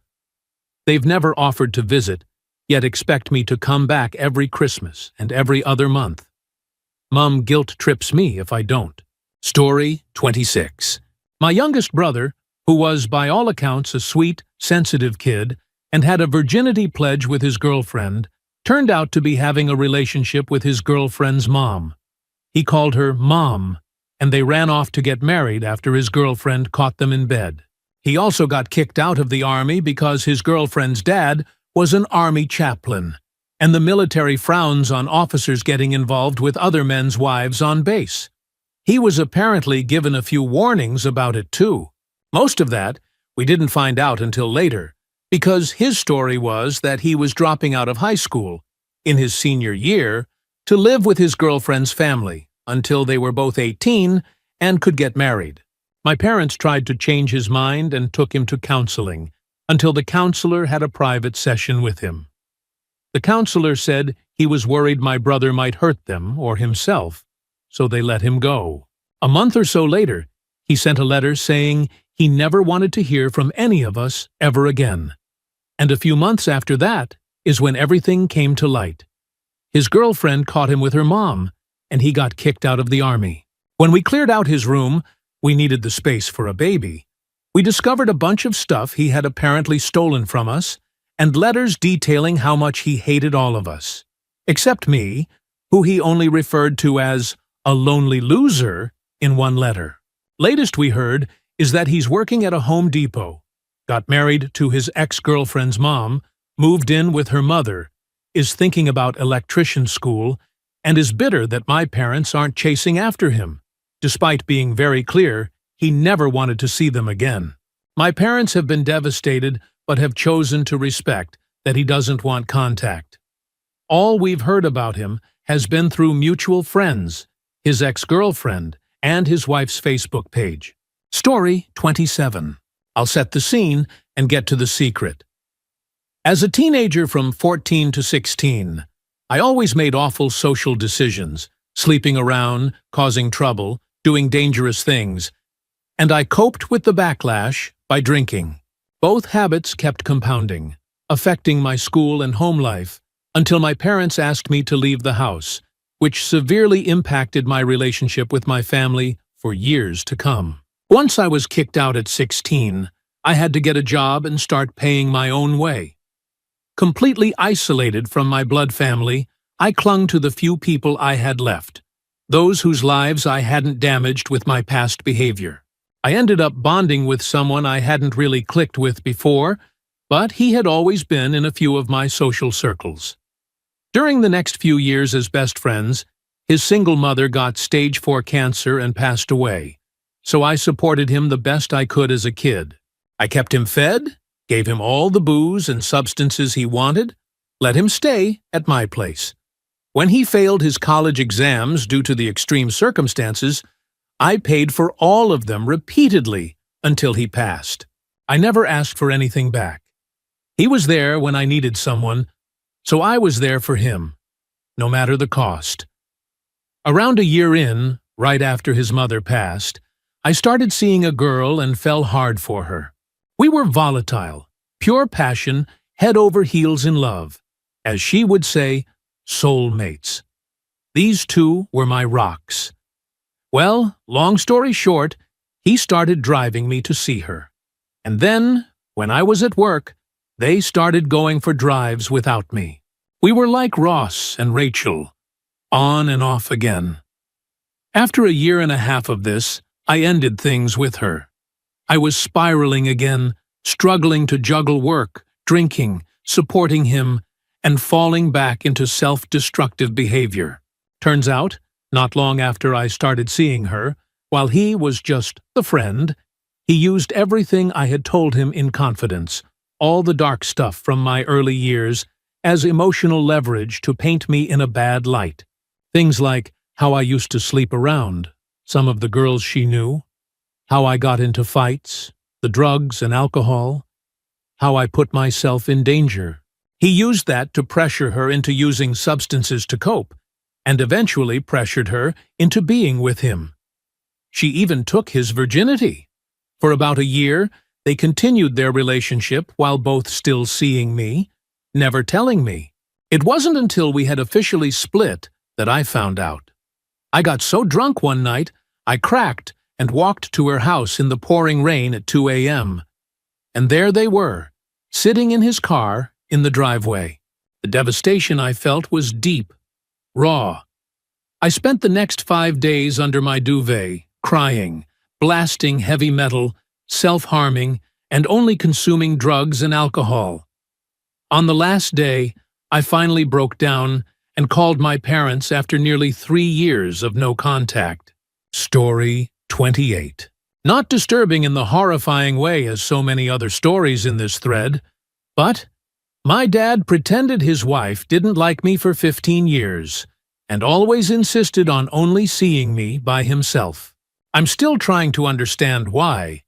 They've never offered to visit, yet expect me to come back every Christmas and every other month. Mom guilt trips me if I don't. Story 26. My youngest brother, who was by all accounts a sweet, sensitive kid and had a virginity pledge with his girlfriend, turned out to be having a relationship with his girlfriend's mom. He called her Mom, and they ran off to get married after his girlfriend caught them in bed. He also got kicked out of the army because his girlfriend's dad was an army chaplain, and the military frowns on officers getting involved with other men's wives on base. He was apparently given a few warnings about it too. Most of that we didn't find out until later, because his story was that he was dropping out of high school, in his senior year, to live with his girlfriend's family until they were both 18 and could get married. My parents tried to change his mind and took him to counseling, until the counselor had a private session with him. The counselor said he was worried my brother might hurt them or himself, so they let him go. A month or so later, he sent a letter saying he never wanted to hear from any of us ever again. And a few months after that is when everything came to light. His girlfriend caught him with her mom, and he got kicked out of the army. When we cleared out his room, we needed the space for a baby. We discovered a bunch of stuff he had apparently stolen from us, and letters detailing how much he hated all of us. Except me, who he only referred to as a lonely loser in one letter. Latest we heard is that he's working at a Home Depot, got married to his ex-girlfriend's mom, moved in with her mother, is thinking about electrician school, and is bitter that my parents aren't chasing after him, despite being very clear he never wanted to see them again. My parents have been devastated but have chosen to respect that he doesn't want contact. All we've heard about him has been through mutual friends, his ex-girlfriend, and his wife's Facebook page. Story 27. I'll set the scene and get to the secret. As a teenager from 14 to 16, I always made awful social decisions, sleeping around, causing trouble, doing dangerous things, and I coped with the backlash by drinking. Both habits kept compounding, affecting my school and home life, until my parents asked me to leave the house, which severely impacted my relationship with my family for years to come. Once I was kicked out at 16, I had to get a job and start paying my own way. Completely isolated from my blood family, I clung to the few people I had left, those whose lives I hadn't damaged with my past behavior. I ended up bonding with someone I hadn't really clicked with before, but he had always been in a few of my social circles. During the next few years as best friends, his single mother got stage 4 cancer and passed away, so I supported him the best I could as a kid. I kept him fed, gave him all the booze and substances he wanted, let him stay at my place. When he failed his college exams due to the extreme circumstances, I paid for all of them repeatedly until he passed. I never asked for anything back. He was there when I needed someone, so I was there for him, no matter the cost. Around a year in, right after his mother passed, I started seeing a girl and fell hard for her. We were volatile, pure passion, head over heels in love. As she would say, soulmates. These two were my rocks. Well, long story short, he started driving me to see her. And then, when I was at work, they started going for drives without me. We were like Ross and Rachel, on and off again. After a year and a half of this, I ended things with her. I was spiraling again, struggling to juggle work, drinking, supporting him, and falling back into self-destructive behavior. Turns out, not long after I started seeing her, while he was just the friend, he used everything I had told him in confidence, all the dark stuff from my early years, as emotional leverage to paint me in a bad light. Things like how I used to sleep around, some of the girls she knew, how I got into fights, the drugs and alcohol, how I put myself in danger. He used that to pressure her into using substances to cope, and eventually pressured her into being with him. She even took his virginity. For about a year, they continued their relationship while both still seeing me, never telling me. It wasn't until we had officially split that I found out. I got so drunk one night, I cracked and walked to her house in the pouring rain at 2 a.m. And there they were, sitting in his car in the driveway. The devastation I felt was deep, raw. I spent the next 5 days under my duvet, crying, blasting heavy metal, self-harming, and only consuming drugs and alcohol. On the last day, I finally broke down and called my parents after nearly 3 years of no contact. Story 28. Not disturbing in the horrifying way as so many other stories in this thread, but my dad pretended his wife didn't like me for 15 years and always insisted on only seeing me by himself. I'm still trying to understand why.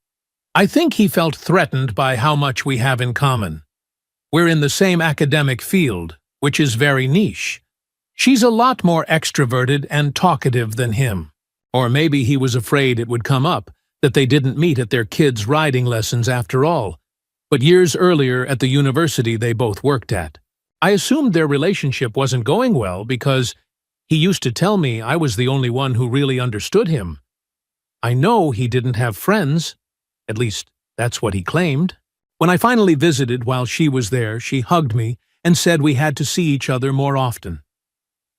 I think he felt threatened by how much we have in common. We're in the same academic field, which is very niche. She's a lot more extroverted and talkative than him. Or maybe he was afraid it would come up that they didn't meet at their kids' riding lessons after all, but years earlier at the university they both worked at. I assumed their relationship wasn't going well because he used to tell me I was the only one who really understood him. I know he didn't have friends, at least That's what he claimed. When I finally visited while she was there, she hugged me and said we had to see each other more often.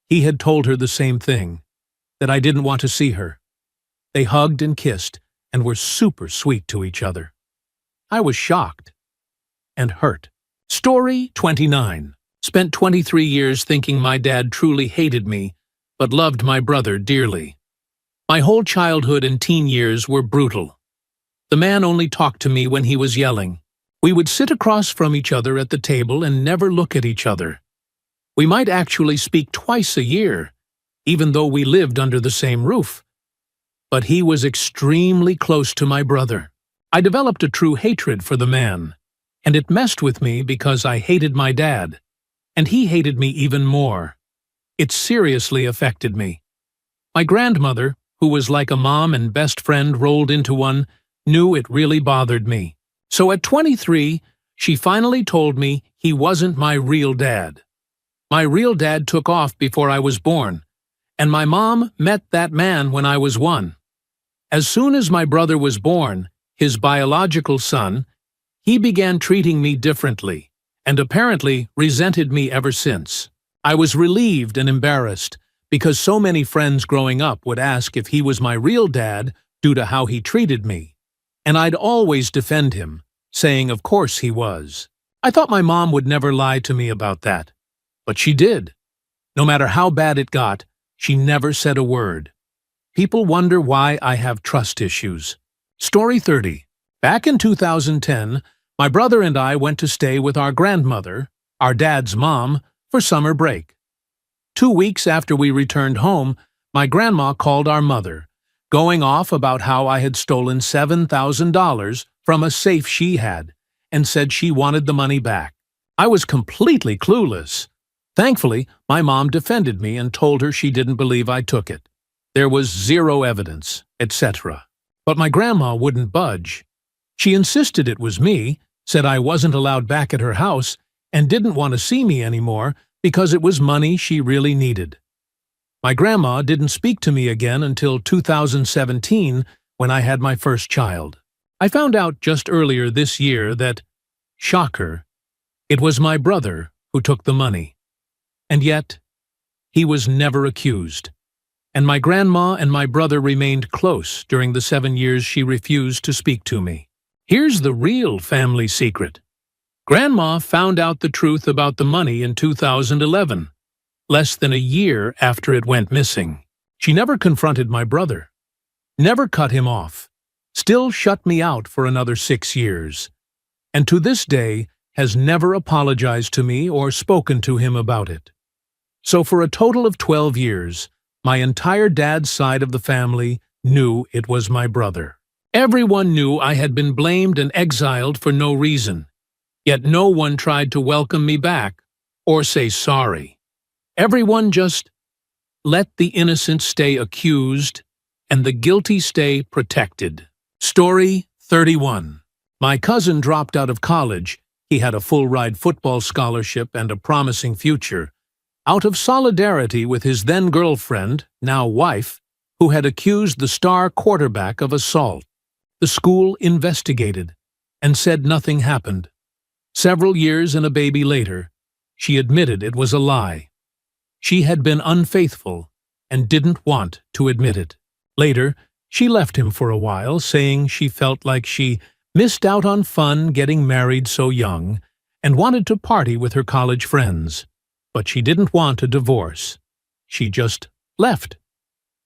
He had told her the same thing, that I didn't want to see her. They hugged and kissed and were super sweet to each other. I was shocked and hurt. Story 29. Spent 23 years thinking my dad truly hated me, but loved my brother dearly. My whole childhood and teen years were brutal. The man only talked to me when he was yelling. We would sit across from each other at the table and never look at each other. We might actually speak twice a year, even though we lived under the same roof. But he was extremely close to my brother. I developed a true hatred for the man, and it messed with me because I hated my dad, and he hated me even more. It seriously affected me. My grandmother, who was like a mom and best friend rolled into one, knew it really bothered me. So at 23, she finally told me he wasn't my real dad. My real dad took off before I was born, and my mom met that man when I was 1. As soon as my brother was born, his biological son, he began treating me differently, and apparently resented me ever since. I was relieved and embarrassed, because so many friends growing up would ask if he was my real dad due to how he treated me. And I'd always defend him, saying of course he was. I thought my mom would never lie to me about that. But she did. No matter how bad it got, she never said a word. People wonder why I have trust issues. Story 30. Back in 2010, my brother and I went to stay with our grandmother, our dad's mom, for summer break. 2 weeks after we returned home, my grandma called our mother, going off about how I had stolen $7,000 from a safe she had, and said she wanted the money back. I was completely clueless. Thankfully, my mom defended me and told her she didn't believe I took it. There was zero evidence, etc. But my grandma wouldn't budge. She insisted it was me, said I wasn't allowed back at her house, and didn't want to see me anymore because it was money she really needed. My grandma didn't speak to me again until 2017 when I had my first child. I found out just earlier this year that, shocker, it was my brother who took the money. And yet, he was never accused. And my grandma and my brother remained close during the 7 years she refused to speak to me. Here's the real family secret. Grandma found out the truth about the money in 2011, less than a year after it went missing. She never confronted my brother, never cut him off, still shut me out for another 6 years, and to this day has never apologized to me or spoken to him about it. So for a total of 12 years, my entire dad's side of the family knew it was my brother. Everyone knew I had been blamed and exiled for no reason, yet no one tried to welcome me back or say sorry. Everyone just let the innocent stay accused and the guilty stay protected. Story 31. My cousin dropped out of college. He had a full-ride football scholarship and a promising future, out of solidarity with his then-girlfriend, now wife, who had accused the star quarterback of assault. The school investigated and said nothing happened. Several years and a baby later, she admitted it was a lie. She had been unfaithful and didn't want to admit it. Later, she left him for a while, saying she felt like she missed out on fun getting married so young and wanted to party with her college friends. But she didn't want a divorce. She just left.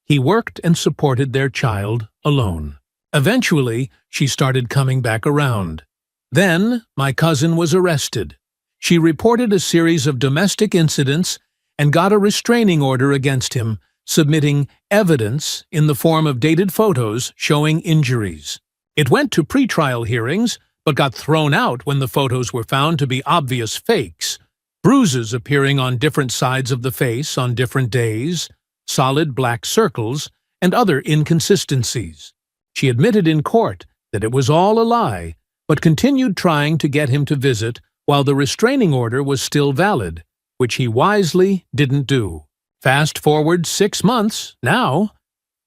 He worked and supported their child alone. Eventually, she started coming back around. Then, my cousin was arrested. She reported a series of domestic incidents and got a restraining order against him, submitting evidence in the form of dated photos showing injuries. It went to pretrial hearings, but got thrown out when the photos were found to be obvious fakes. Bruises appearing on different sides of the face on different days, solid black circles, and other inconsistencies. She admitted in court that it was all a lie, but continued trying to get him to visit while the restraining order was still valid, which he wisely didn't do. Fast forward 6 months now,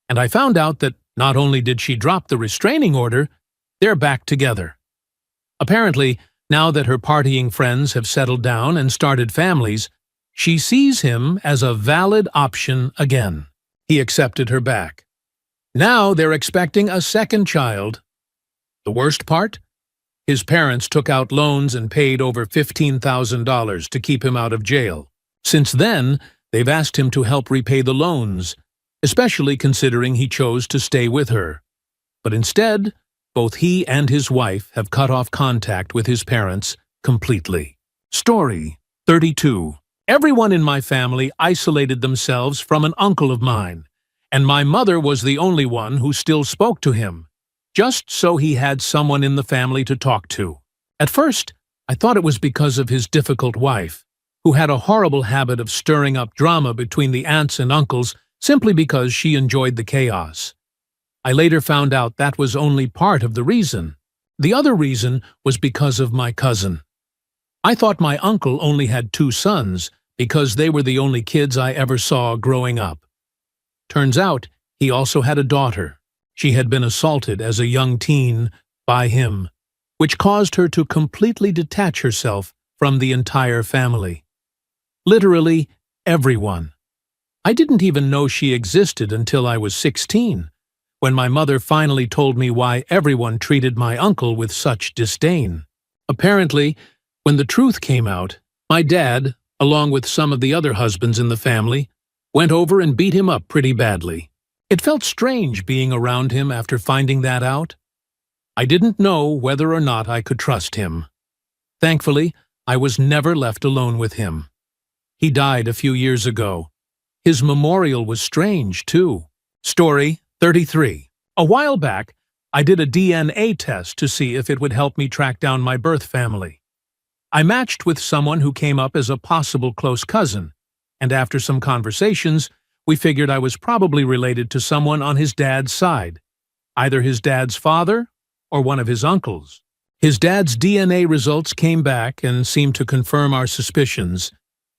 and I found out that not only did she drop the restraining order, they're back together. Apparently, now that her partying friends have settled down and started families, she sees him as a valid option again. He accepted her back. Now they're expecting a second child. The worst part? His parents took out loans and paid over $15,000 to keep him out of jail. Since then, they've asked him to help repay the loans, especially considering he chose to stay with her. But instead, both he and his wife have cut off contact with his parents completely. Story 32. Everyone in my family isolated themselves from an uncle of mine, and my mother was the only one who still spoke to him, just so he had someone in the family to talk to. At first, I thought it was because of his difficult wife, who had a horrible habit of stirring up drama between the aunts and uncles simply because she enjoyed the chaos. I later found out that was only part of the reason. The other reason was because of my cousin. I thought my uncle only had 2 sons because they were the only kids I ever saw growing up. Turns out he also had a daughter. She had been assaulted as a young teen by him, which caused her to completely detach herself from the entire family. Literally everyone. I didn't even know she existed until I was 16, when my mother finally told me why everyone treated my uncle with such disdain. Apparently, when the truth came out, my dad, along with some of the other husbands in the family, went over and beat him up pretty badly. It felt strange being around him after finding that out. I didn't know whether or not I could trust him. Thankfully, I was never left alone with him. He died a few years ago. His memorial was strange, too. Story 33. A while back, I did a DNA test to see if it would help me track down my birth family. I matched with someone who came up as a possible close cousin, and after some conversations, we figured I was probably related to someone on his dad's side, either his dad's father or one of his uncles. His dad's DNA results came back and seemed to confirm our suspicions,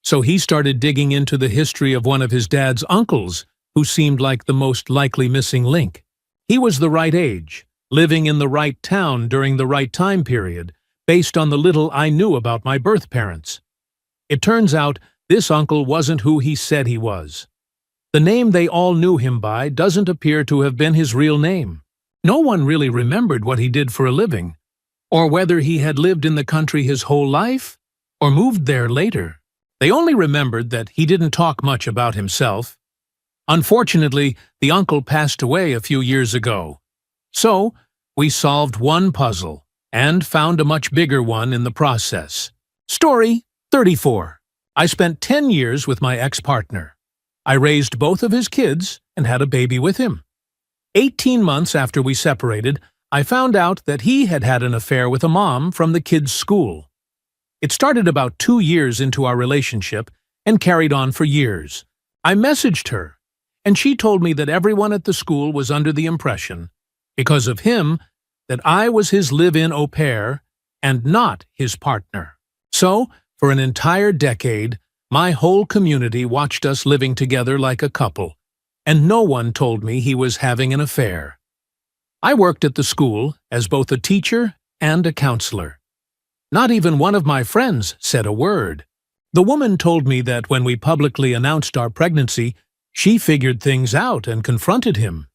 so he started digging into the history of one of his dad's uncles, who seemed like the most likely missing link. He was the right age, living in the right town during the right time period, based on the little I knew about my birth parents. It turns out this uncle wasn't who he said he was. The name they all knew him by doesn't appear to have been his real name. No one really remembered what he did for a living, or whether he had lived in the country his whole life, or moved there later. They only remembered that he didn't talk much about himself. Unfortunately, the uncle passed away a few years ago. So, we solved one puzzle, and found a much bigger one in the process. Story 34. I spent 10 years with my ex-partner. I raised both of his kids and had a baby with him. 18 months after we separated, I found out that he had had an affair with a mom from the kids' school. It started about 2 years into our relationship and carried on for years. I messaged her, and she told me that everyone at the school was under the impression, because of him, that I was his live-in au pair and not his partner. So, for an entire decade, my whole community watched us living together like a couple, and no one told me he was having an affair. I worked at the school as both a teacher and a counselor. Not even one of my friends said a word. The woman told me that when we publicly announced our pregnancy, she figured things out and confronted him.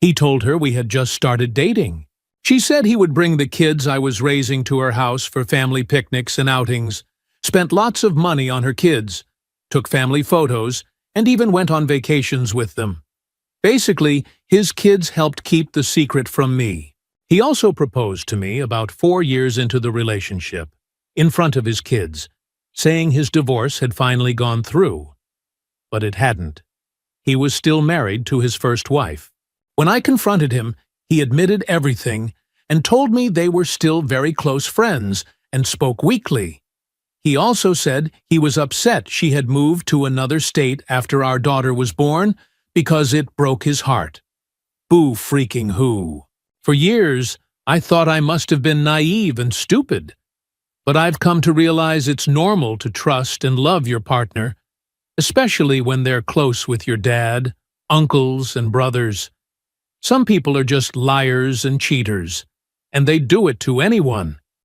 He told her we had just started dating. She said he would bring the kids I was raising to her house for family picnics and outings, spent lots of money on her kids, took family photos, and even went on vacations with them. Basically, his kids helped keep the secret from me. He also proposed to me about 4 years into the relationship, in front of his kids, saying his divorce had finally gone through. But it hadn't. He was still married to his first wife. When I confronted him, he admitted everything and told me they were still very close friends and spoke weekly. He also said he was upset she had moved to another state after our daughter was born because it broke his heart. Boo freaking who. For years, I thought I must have been naive and stupid. But I've come to realize it's normal to trust and love your partner, especially when they're close with your dad, uncles, and brothers. Some people are just liars and cheaters, and they do it to anyone.